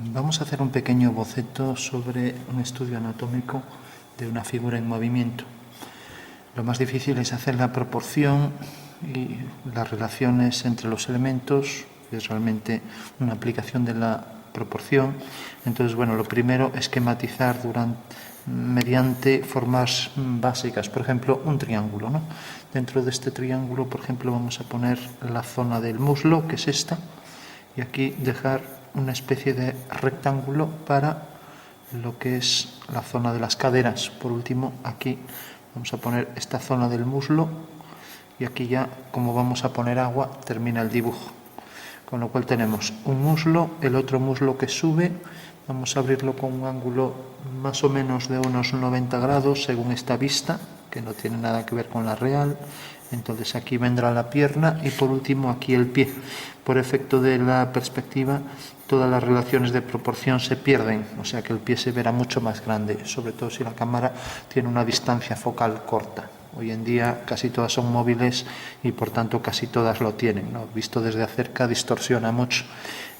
Vamos a hacer un pequeño boceto sobre un estudio anatómico de una figura en movimiento. Lo más difícil es hacer la proporción y las relaciones entre los elementos, es realmente una aplicación de la proporción. Entonces, bueno, lo primero es esquematizar mediante formas básicas, por ejemplo, un triángulo, ¿no? Dentro de este triángulo, por ejemplo, vamos a poner la zona del muslo, que es esta, y aquí dejar una especie de rectángulo para lo que es la zona de las caderas. Por último, aquí vamos a poner esta zona del muslo y aquí ya, como vamos a poner agua, termina el dibujo. Con lo cual tenemos un muslo, el otro muslo que sube, vamos a abrirlo con un ángulo más o menos de unos 90 grados según esta vista, que no tiene nada que ver con la real. Entonces aquí vendrá la pierna y por último aquí el pie. Por efecto de la perspectiva, todas las relaciones de proporción se pierden, o sea que el pie se verá mucho más grande, sobre todo si la cámara tiene una distancia focal corta. Hoy en día casi todas son móviles y por tanto casi todas lo tienen, ¿no? Visto desde cerca distorsiona mucho.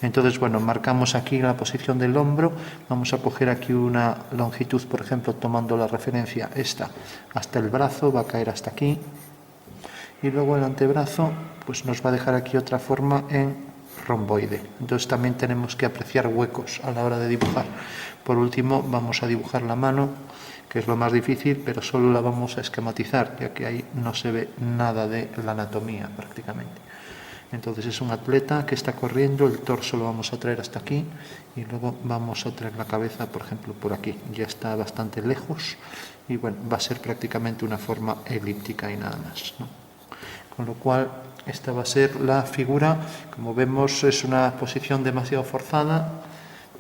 Entonces, bueno, marcamos aquí la posición del hombro, vamos a coger aquí una longitud, por ejemplo, tomando la referencia esta hasta el brazo, va a caer hasta aquí, y luego el antebrazo pues nos va a dejar aquí otra forma en romboide. Entonces también tenemos que apreciar huecos a la hora de dibujar. Por último, vamos a dibujar la mano, que es lo más difícil, pero solo la vamos a esquematizar, ya que ahí no se ve nada de la anatomía prácticamente. Entonces es un atleta que está corriendo, el torso lo vamos a traer hasta aquí y luego vamos a traer la cabeza, por ejemplo, por aquí. Ya está bastante lejos y bueno, va a ser prácticamente una forma elíptica y nada más, ¿no? Con lo cual esta va a ser la figura. Como vemos, es una posición demasiado forzada,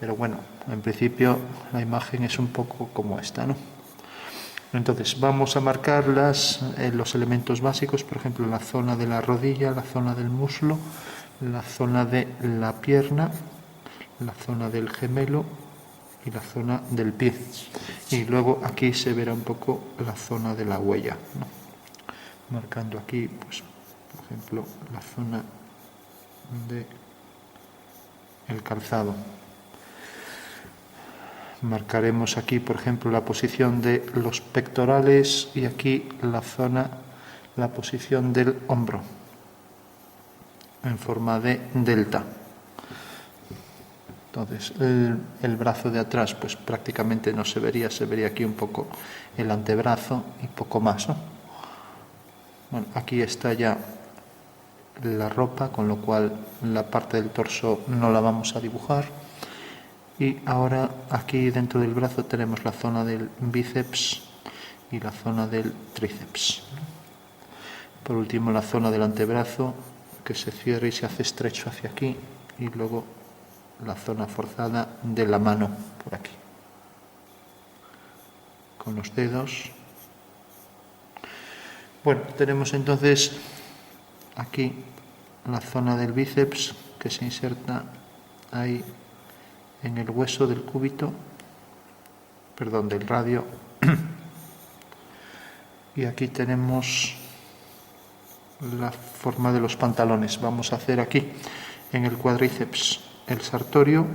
pero bueno, en principio la imagen es un poco como esta, ¿no? Entonces vamos a marcar los elementos básicos, por ejemplo, la zona de la rodilla, la zona del muslo, la zona de la pierna, la zona del gemelo y la zona del pie. Y luego aquí se verá un poco la zona de la huella, ¿no? Marcando aquí, pues, por ejemplo, la zona del calzado. Marcaremos aquí, por ejemplo, la posición de los pectorales y aquí la posición del hombro, en forma de delta. Entonces, el brazo de atrás, pues prácticamente no se vería aquí un poco el antebrazo y poco más, ¿no? Bueno, aquí está ya la ropa, con lo cual la parte del torso no la vamos a dibujar. Y ahora aquí dentro del brazo tenemos la zona del bíceps y la zona del tríceps. Por último, la zona del antebrazo, que se cierra y se hace estrecho hacia aquí, y luego la zona forzada de la mano, por aquí. Con los dedos. Bueno, tenemos entonces aquí la zona del bíceps que se inserta ahí en el hueso del cúbito, perdón, del radio. Y aquí tenemos la forma de los pantalones. Vamos a hacer aquí en el cuádriceps el sartorio.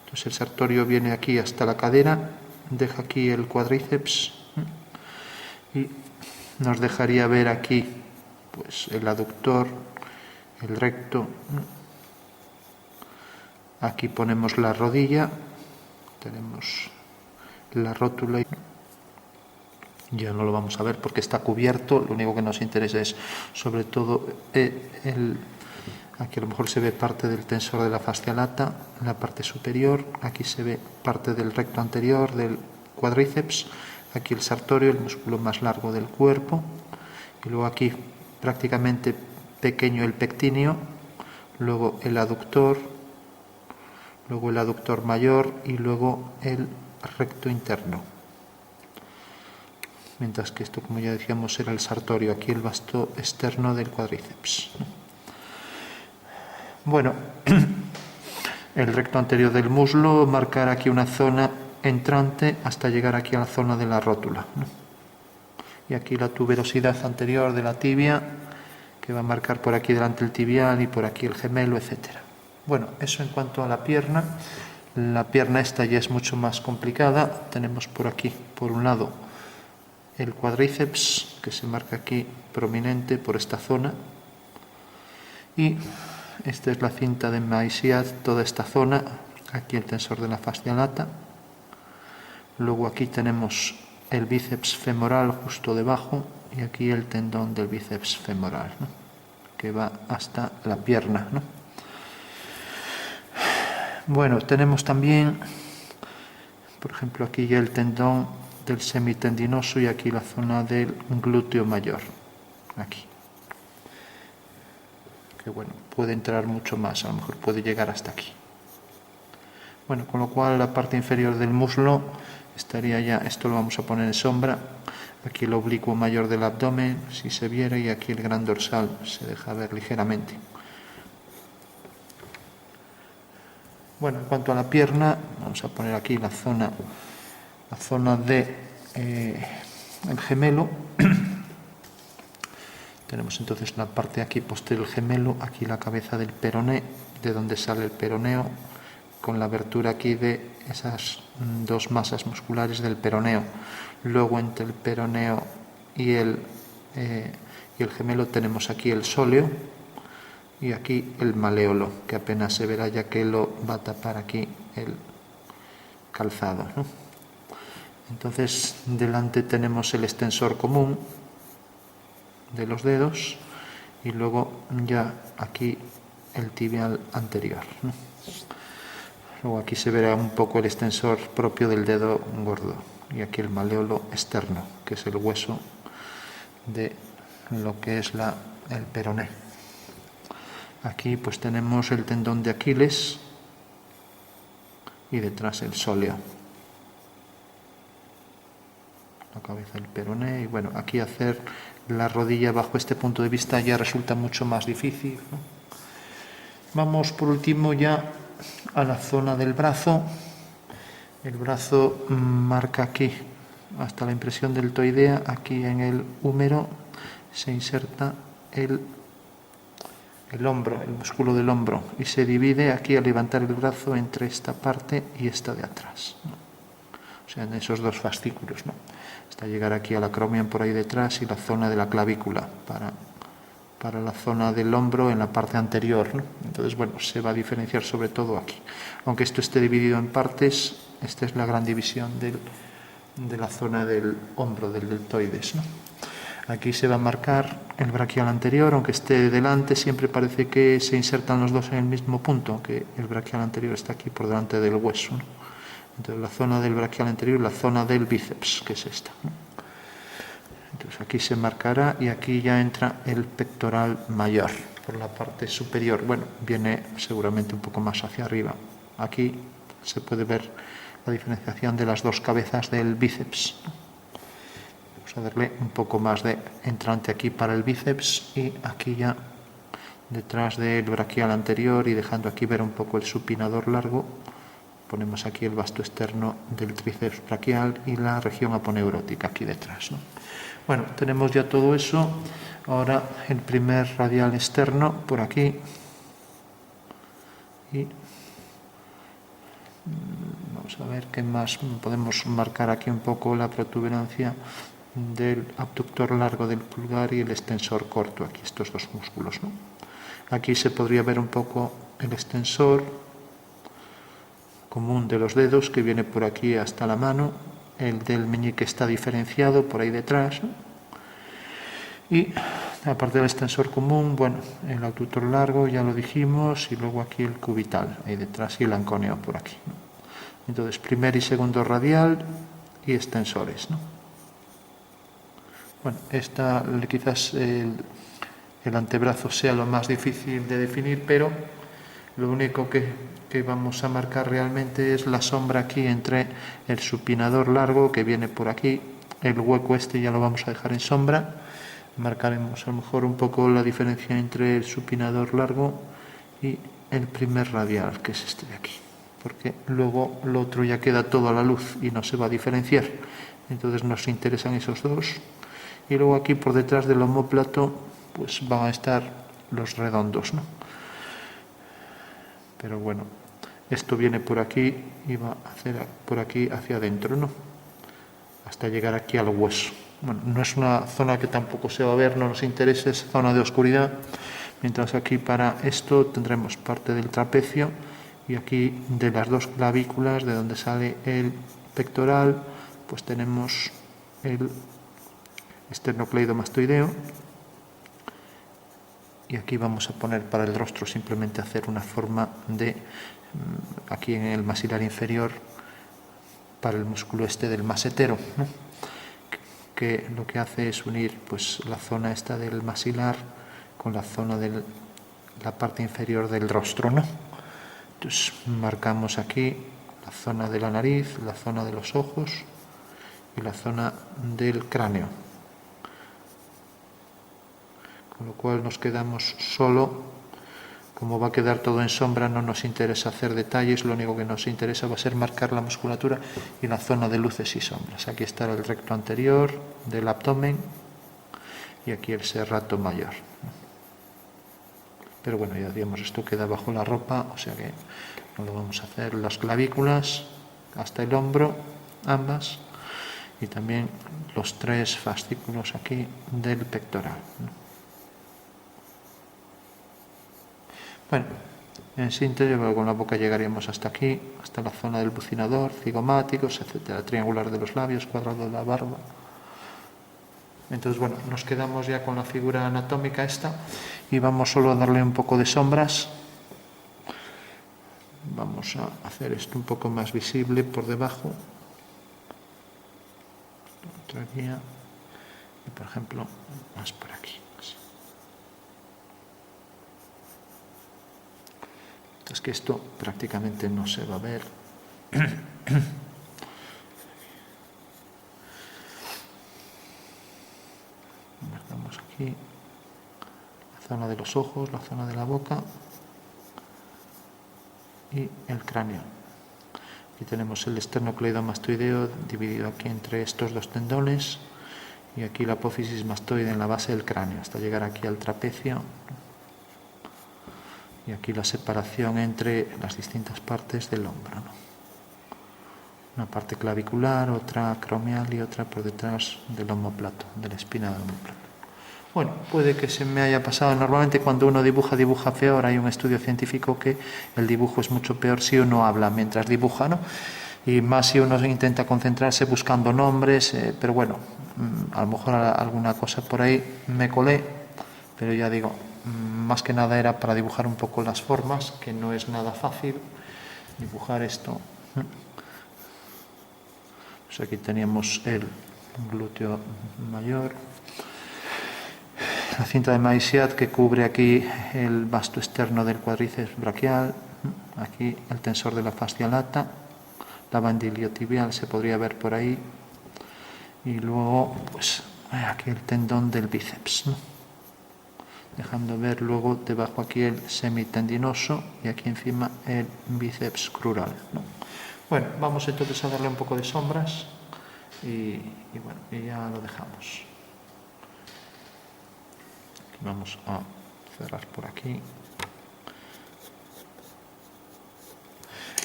Entonces el sartorio viene aquí hasta la cadera, deja aquí el cuádriceps y nos dejaría ver aquí pues el aductor, el recto. Aquí ponemos la rodilla, tenemos la rótula, ya no lo vamos a ver porque está cubierto, lo único que nos interesa es sobre todo aquí a lo mejor se ve parte del tensor de la fascia lata, en la parte superior, aquí se ve parte del recto anterior del cuádriceps, aquí el sartorio, el músculo más largo del cuerpo, y luego aquí prácticamente pequeño el pectíneo, luego el aductor, luego el aductor mayor y luego el recto interno. Mientras que esto, como ya decíamos, era el sartorio, aquí el vasto externo del cuádriceps. Bueno, el recto anterior del muslo, marcar aquí una zona entrante hasta llegar aquí a la zona de la rótula, ¿no? Y aquí la tuberosidad anterior de la tibia, que va a marcar por aquí delante el tibial y por aquí el gemelo, etc. Bueno, eso en cuanto a la pierna. La pierna esta ya es mucho más complicada. Tenemos por aquí, por un lado, el cuádriceps, que se marca aquí prominente por esta zona. Y esta es la cinta de Maillard, toda esta zona. Aquí el tensor de la fascia lata. Luego aquí tenemos el bíceps femoral justo debajo y aquí el tendón del bíceps femoral, ¿no?, que va hasta la pierna, ¿no? Bueno, tenemos también, por ejemplo, aquí ya el tendón del semitendinoso y aquí la zona del glúteo mayor, aquí. Que bueno, puede entrar mucho más, a lo mejor puede llegar hasta aquí. Bueno, con lo cual la parte inferior del muslo estaría ya, esto lo vamos a poner en sombra, aquí el oblicuo mayor del abdomen, si se viera, y aquí el gran dorsal se deja ver ligeramente. Bueno, en cuanto a la pierna, vamos a poner aquí la zona de el gemelo. Tenemos entonces la parte aquí posterior del gemelo, aquí la cabeza del peroné, de donde sale el peroneo, con la abertura aquí de esas dos masas musculares del peroneo. Luego entre el peroneo y el gemelo tenemos aquí el sóleo y aquí el maléolo, que apenas se verá ya que lo va a tapar aquí el calzado, ¿no? Entonces delante tenemos el extensor común de los dedos y luego ya aquí el tibial anterior, ¿no? Luego aquí se verá un poco el extensor propio del dedo gordo y aquí el maléolo externo, que es el hueso de lo que es el peroné. Aquí pues tenemos el tendón de Aquiles y detrás el sóleo, la cabeza del peroné. Y bueno, aquí hacer la rodilla bajo este punto de vista ya resulta mucho más difícil, ¿no? Vamos por último ya a la zona del brazo. El brazo marca aquí hasta la impresión deltoidea, aquí en el húmero se inserta el hombro, el músculo del hombro, y se divide aquí al levantar el brazo entre esta parte y esta de atrás, ¿no? O sea, en esos dos fascículos, ¿no?, hasta llegar aquí al acromion por ahí detrás y la zona de la clavícula para la zona del hombro en la parte anterior, ¿no? Entonces, bueno, se va a diferenciar sobre todo aquí. Aunque esto esté dividido en partes, esta es la gran división de la zona del hombro, del deltoides, ¿no? Aquí se va a marcar el braquial anterior, aunque esté delante, siempre parece que se insertan los dos en el mismo punto, aunque el braquial anterior está aquí por delante del hueso, ¿no? Entonces la zona del braquial anterior y la zona del bíceps, que es esta, ¿no? Entonces aquí se marcará y aquí ya entra el pectoral mayor por la parte superior. Bueno, viene seguramente un poco más hacia arriba. Aquí se puede ver la diferenciación de las dos cabezas del bíceps. Vamos a darle un poco más de entrante aquí para el bíceps y aquí ya detrás del braquial anterior y dejando aquí ver un poco el supinador largo. Ponemos aquí el vasto externo del tríceps braquial y la región aponeurótica aquí detrás, ¿no? Bueno, tenemos ya todo eso. Ahora el primer radial externo por aquí. Y vamos a ver qué más podemos marcar aquí un poco la protuberancia del abductor largo del pulgar y el extensor corto, aquí estos dos músculos, ¿no? Aquí se podría ver un poco el extensor común de los dedos que viene por aquí hasta la mano, el del meñique está diferenciado por ahí detrás, ¿no? Y aparte del extensor común, bueno, el abductor largo ya lo dijimos y luego aquí el cubital ahí detrás y el anconeo por aquí, ¿no? Entonces primer y segundo radial y extensores, ¿no? Bueno, esta quizás el antebrazo sea lo más difícil de definir, pero lo único que vamos a marcar realmente es la sombra aquí entre el supinador largo que viene por aquí, el hueco este ya lo vamos a dejar en sombra, marcaremos a lo mejor un poco la diferencia entre el supinador largo y el primer radial, que es este de aquí, porque luego lo otro ya queda todo a la luz y no se va a diferenciar, entonces nos interesan esos dos. Y luego aquí por detrás del omóplato pues van a estar los redondos, ¿no? Pero bueno, esto viene por aquí y va a hacer por aquí hacia adentro, ¿no? Hasta llegar aquí al hueso. Bueno, no es una zona que tampoco se va a ver, no nos interesa, es zona de oscuridad. Mientras aquí para esto tendremos parte del trapecio y aquí de las dos clavículas de donde sale el pectoral, pues tenemos el esternocleidomastoideo. Y aquí vamos a poner para el rostro simplemente hacer una forma de, aquí en el maxilar inferior, para el músculo este del masetero, ¿no? Que lo que hace es unir pues la zona esta del maxilar con la zona de la parte inferior del rostro, ¿no? Entonces marcamos aquí la zona de la nariz, la zona de los ojos y la zona del cráneo. Con lo cual nos quedamos solo. Como va a quedar todo en sombra, no nos interesa hacer detalles, lo único que nos interesa va a ser marcar la musculatura y la zona de luces y sombras. Aquí estará el recto anterior del abdomen y aquí el serrato mayor. Pero bueno, ya digamos, esto queda bajo la ropa, o sea que no lo vamos a hacer. Las clavículas hasta el hombro, ambas, y también los 3 fascículos aquí del pectoral, ¿no? Bueno, en síntesis, con la boca llegaríamos hasta aquí, hasta la zona del bucinador, cigomáticos, etcétera, triangular de los labios, cuadrado de la barba. Entonces, bueno, nos quedamos ya con la figura anatómica esta y vamos solo a darle un poco de sombras. Vamos a hacer esto un poco más visible por debajo. Otra guía. Y, por ejemplo, más por aquí. Es que esto prácticamente no se va a ver. Marcamos aquí la zona de los ojos, la zona de la boca y el cráneo. Aquí tenemos el esternocleidomastoideo dividido aquí entre estos dos tendones y aquí la apófisis mastoide en la base del cráneo hasta llegar aquí al trapecio. Y aquí la separación entre las distintas partes del hombro, ¿no? Una parte clavicular, otra acromial y otra por detrás del omóplato, de la espina del omóplato. Bueno, puede que se me haya pasado. Normalmente cuando uno dibuja peor. Hay un estudio científico que el dibujo es mucho peor si uno habla mientras dibuja, ¿no? Y más si uno intenta concentrarse buscando nombres, pero bueno, a lo mejor alguna cosa por ahí me colé, pero ya digo, más que nada era para dibujar un poco las formas, que no es nada fácil dibujar esto. Pues aquí teníamos el glúteo mayor, la cinta de Maillard que cubre aquí el vasto externo del cuádriceps braquial, aquí el tensor de la fascia lata, la banda iliotibial se podría ver por ahí y luego pues aquí el tendón del bíceps, ¿no? Dejando ver luego debajo aquí el semitendinoso y aquí encima el bíceps crural, ¿no? Bueno, vamos entonces a darle un poco de sombras y bueno, y ya lo dejamos. Vamos a cerrar por aquí.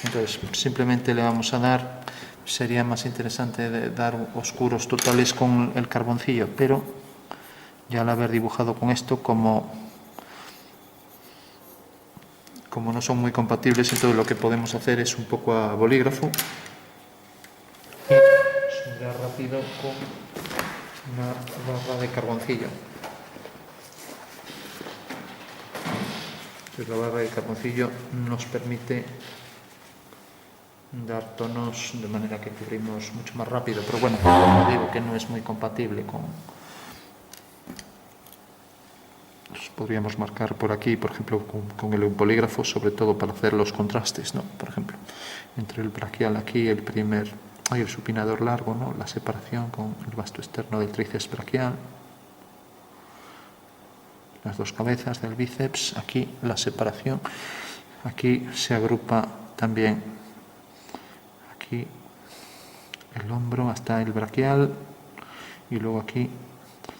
Entonces, simplemente le vamos a dar, sería más interesante dar oscuros totales con el carboncillo, pero ya al haber dibujado con esto, como no son muy compatibles, entonces lo que podemos hacer es un poco a bolígrafo y sombrear rápido con una barra de carboncillo. Entonces la barra de carboncillo nos permite dar tonos de manera que cubrimos mucho más rápido, pero bueno, digo que no es muy compatible con... Podríamos marcar por aquí, por ejemplo, con el bolígrafo, sobre todo para hacer los contrastes, ¿no? Por ejemplo, entre el braquial aquí, el supinador largo, ¿no? La separación con el vasto externo del tríceps braquial, las dos cabezas del bíceps, aquí la separación, aquí se agrupa también aquí el hombro hasta el braquial y luego aquí,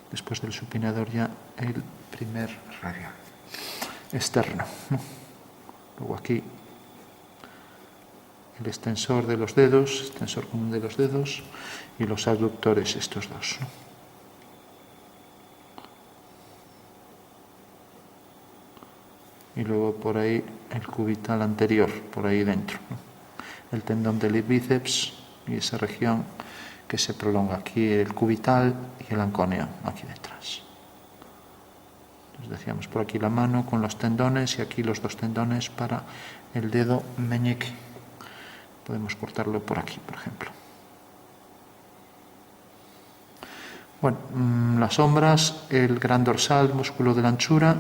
después del supinador ya el primer radial externo, ¿no? Luego aquí el extensor de los dedos, extensor común de los dedos, y los abductores, estos dos, ¿no? Y luego por ahí el cubital anterior, por ahí dentro, ¿no? El tendón del bíceps y esa región que se prolonga aquí, el cubital y el anconeo aquí detrás. Entonces decíamos por aquí la mano con los tendones y aquí los dos tendones para el dedo meñique. Podemos cortarlo por aquí, por ejemplo. Bueno, las sombras, el gran dorsal, músculo de la anchura,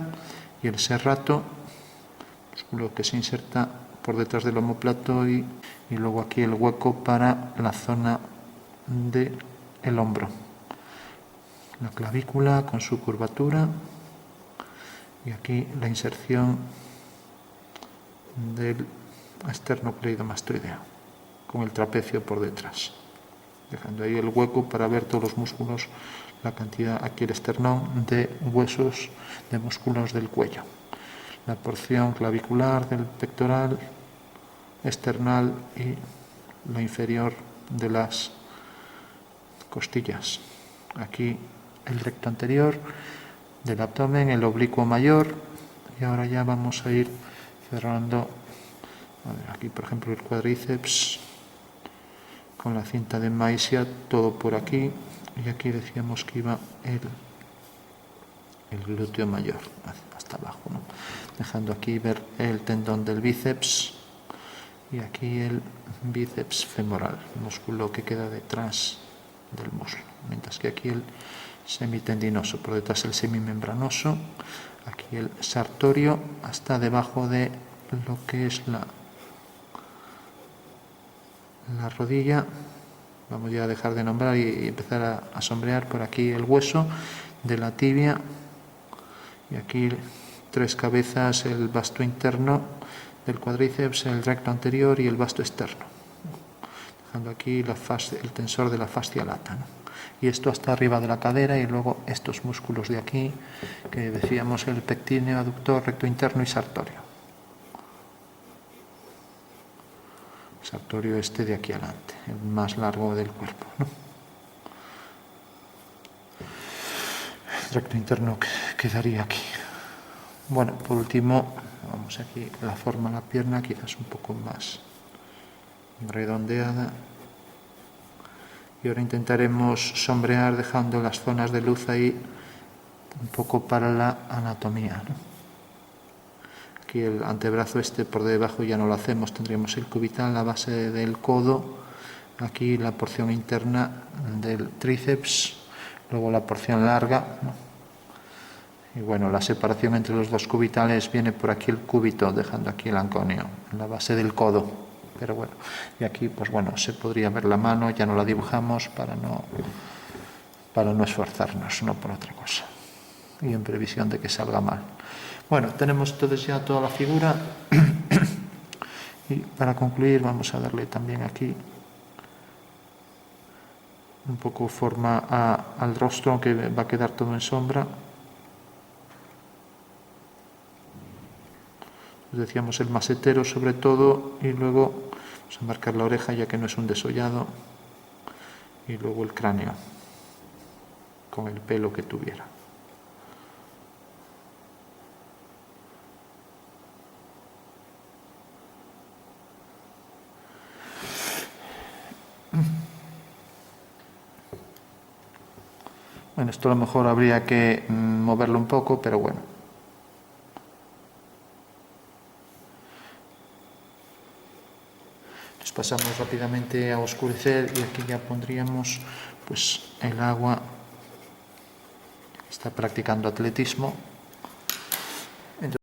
y el serrato, músculo que se inserta por detrás del omóplato, y luego aquí el hueco para la zona del hombro. La clavícula con su curvatura y aquí la inserción del esternocleidomastoideo con el trapecio por detrás, dejando ahí el hueco para ver todos los músculos, la cantidad, aquí el esternón, de huesos, de músculos del cuello, la porción clavicular del pectoral, esternal y la inferior de las costillas. Aquí el recto anterior del abdomen, el oblicuo mayor, y ahora ya vamos a ir cerrando. A ver, aquí por ejemplo el cuádriceps con la cinta de Maisia, todo por aquí, y aquí decíamos que iba el glúteo mayor hasta abajo, ¿no? Dejando aquí ver el tendón del bíceps y aquí el bíceps femoral, músculo que queda detrás del muslo, mientras que aquí el semitendinoso, por detrás el semimembranoso, aquí el sartorio hasta debajo de lo que es la rodilla. Vamos ya a dejar de nombrar y empezar a sombrear por aquí el hueso de la tibia, y aquí tres cabezas, el vasto interno del cuádriceps, el recto anterior y el vasto externo, dejando aquí el tensor de la fascia lata, ¿no? Y esto hasta arriba de la cadera, y luego estos músculos de aquí que decíamos, el pectíneo, aductor, recto interno y sartorio. Sartorio este de aquí adelante, el más largo del cuerpo, ¿no? El recto interno quedaría aquí. Bueno, por último, vamos aquí, la forma de la pierna quizás un poco más redondeada. Y ahora intentaremos sombrear dejando las zonas de luz ahí un poco para la anatomía, ¿no? Aquí el antebrazo este por debajo ya no lo hacemos, tendríamos el cubital, la base del codo, aquí la porción interna del tríceps, luego la porción larga, ¿no? Y bueno, la separación entre los dos cubitales viene por aquí el cúbito, dejando aquí el anconeo, en la base del codo. Pero bueno, y aquí pues bueno, se podría ver la mano, ya no la dibujamos para no esforzarnos, no por otra cosa, y en previsión de que salga mal. Bueno, tenemos entonces ya toda la figura y para concluir vamos a darle también aquí un poco forma al rostro, aunque va a quedar todo en sombra. Decíamos el masetero sobre todo, y luego vamos a marcar la oreja ya que no es un desollado, y luego el cráneo con el pelo que tuviera. Bueno, esto a lo mejor habría que moverlo un poco, pero bueno. Nos pasamos rápidamente a oscurecer, y aquí ya pondríamos pues el agua. Está practicando atletismo.